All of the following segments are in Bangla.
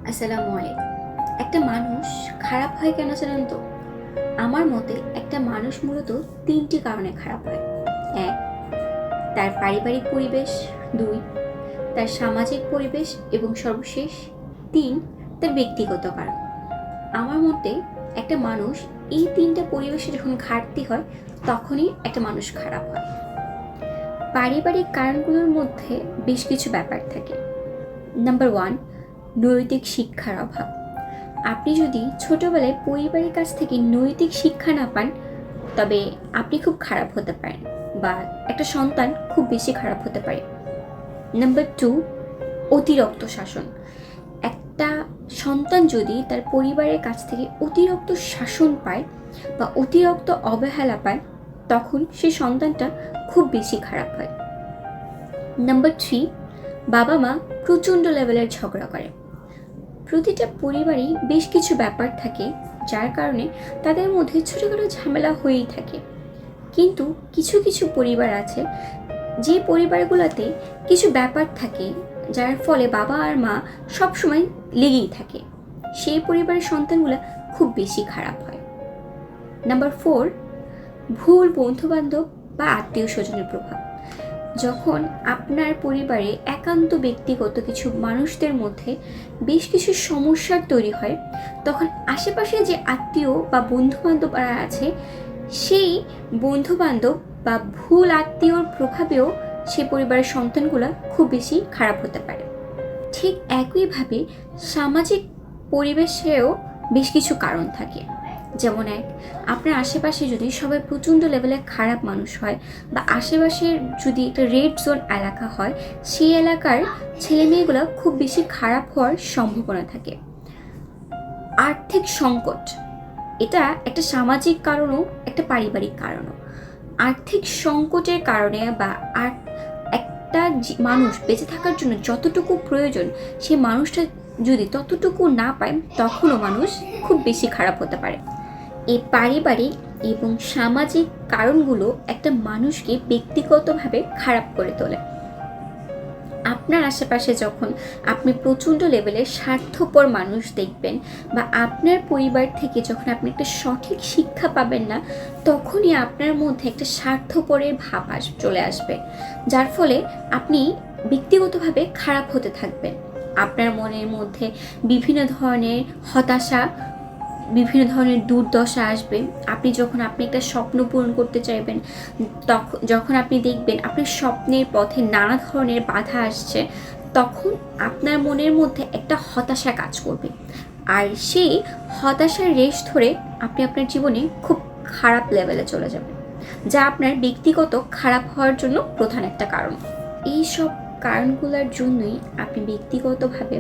আসসালামু আলাইকুম। একটা মানুষ খারাপ হয় কেন জানেন তো? আমার মতে একটা মানুষ মূলত ৩টি কারণে খারাপ হয়। ১, তার পারিবারিক পরিবেশ। ২, তার সামাজিক পরিবেশ এবং সর্বশেষ ৩, তার ব্যক্তিগত কারণ। আমার মতে একটা মানুষ এই ৩টা পরিবেশে যখন ঘাটতি হয় তখনই একটা মানুষ খারাপ হয়। পারিবারিক কারণগুলোর মধ্যে বেশ কিছু ব্যাপার থাকে। নাম্বার ১, নৈতিক শিক্ষার অভাব। আপনি যদি ছোটবেলায় পরিবারের কাছ থেকে নৈতিক শিক্ষা না পান তবে আপনি খুব খারাপ হতে পারেন বা একটা সন্তান খুব বেশি খারাপ হতে পারে। নাম্বার ২, অতিরিক্ত শাসন। একটা সন্তান যদি তার পরিবারের কাছ থেকে অতিরিক্ত শাসন পায় বা অতিরিক্ত অবহেলা পায় তখন সেই সন্তানটা খুব বেশি খারাপ হয়। নাম্বার ৩, বাবা মা প্রচণ্ড লেভেলের ঝগড়া করে। প্রতিটা পরিবারেই বেশ কিছু ব্যাপার থাকে যার কারণে তাদের মধ্যে ছোটোখাটো ঝামেলা হয়েই থাকে, কিন্তু কিছু কিছু পরিবার আছে যে পরিবারগুলোতে কিছু ব্যাপার থাকে যার ফলে বাবা আর মা সবসময় লেগেই থাকে, সেই পরিবারের সন্তানগুলো খুব বেশি খারাপ হয়। নাম্বার ৪, ভুল বন্ধুবান্ধব বা আত্মীয় স্বজনের প্রভাব। যখন আপনার পরিবারে একান্ত ব্যক্তিগত কিছু মানুষদের মধ্যে বেশ কিছু সমস্যার তৈরি হয় তখন আশেপাশে যে আত্মীয় বা বন্ধুবান্ধবরা আছে সেই বন্ধুবান্ধব বা ভুল আত্মীয়র প্রভাবেও সে পরিবারের সন্তানগুলো খুব বেশি খারাপ হতে পারে। ঠিক একইভাবে সামাজিক পরিবেশেও বেশ কিছু কারণ থাকে। যেমন আপনার আশেপাশে যদি সবাই প্রচণ্ড লেভেলে খারাপ মানুষ হয় বা আশেপাশের যদি একটা রেড জোন এলাকা হয় সেই এলাকার ছেলেমেয়েগুলো খুব বেশি খারাপ হওয়ার সম্ভাবনা থাকে। আর্থিক সংকট, এটা একটা সামাজিক কারণও একটা পারিবারিক কারণও। আর্থিক সংকটের কারণে বা একটা মানুষ বেঁচে থাকার জন্য যতটুকু প্রয়োজন সেই মানুষটা যদি ততটুকু না পায় তখনও মানুষ খুব বেশি খারাপ হতে পারে। এই পারিবারিক এবং সামাজিক কারণগুলো একটা মানুষকে ব্যক্তিগতভাবে খারাপ করে তোলে। আপনার আশেপাশে যখন আপনি প্রচণ্ড লেভেলের স্বার্থপর মানুষ দেখবেন বা আপনার পরিবার থেকে যখন আপনি একটা সঠিক শিক্ষা পাবেন না তখনই আপনার মধ্যে একটা স্বার্থপরের ভাব চলে আসবে, যার ফলে আপনি ব্যক্তিগতভাবে খারাপ হতে থাকবেন। আপনার মনের মধ্যে বিভিন্ন ধরনের হতাশা, বিভিন্ন ধরনের দুর্দশা আসবে। আপনি একটা স্বপ্ন পূরণ করতে চাইবেন, যখন আপনি দেখবেন আপনার স্বপ্নের পথে নানা ধরনের বাধা আসছে তখন আপনার মনের মধ্যে একটা হতাশা কাজ করবে, আর সেই হতাশার রেশ ধরে আপনি আপনার জীবনে খুব খারাপ লেভেলে চলে যাবেন, যা আপনার ব্যক্তিগত খারাপ হওয়ার জন্য প্রধান একটা কারণ। এই সব কারণগুলোর জন্যই আপনি ব্যক্তিগতভাবে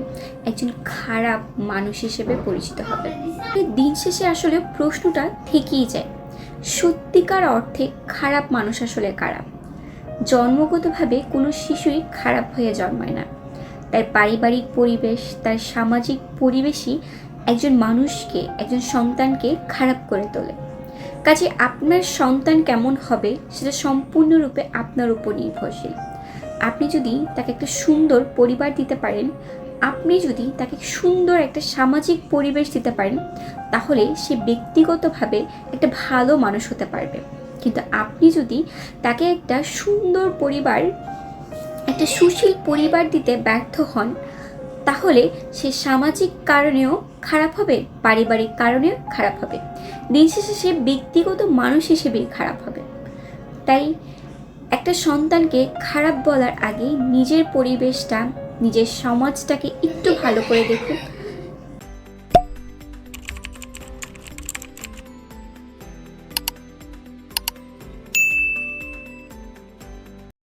একজন খারাপ মানুষ হিসেবে পরিচিত হবেন। দিন শেষে আসলে প্রশ্নটা থেকেই যায়, সত্যিকার অর্থে খারাপ মানুষ আসলে কারা? জন্মগতভাবে কোনো শিশুই খারাপ হয়ে জন্মায় না, তার পারিবারিক পরিবেশ, তার সামাজিক পরিবেশই একজন মানুষকে, একজন সন্তানকে খারাপ করে তোলে। কাজে আপনার সন্তান কেমন হবে সেটা সম্পূর্ণরূপে আপনার উপর নির্ভরশীল। আপনি যদি তাকে একটা সুন্দর পরিবার দিতে পারেন, আপনি যদি তাকে সুন্দর একটা সামাজিক পরিবেশ দিতে পারেন তাহলে সে ব্যক্তিগতভাবে একটা ভালো মানুষ হতে পারবে। কিন্তু আপনি যদি তাকে একটা সুন্দর পরিবার, একটা সুশীল পরিবার দিতে ব্যর্থ হন তাহলে সে সামাজিক কারণেও খারাপ হবে, পারিবারিক কারণেও খারাপ হবে, দিন শেষে সে ব্যক্তিগত মানুষ হিসেবেই খারাপ হবে। তাই একটা সন্তানকে খারাপ বলার আগে নিজের পরিবেশটা, নিজের সমাজটাকে একটু ভালো করে দেখুন।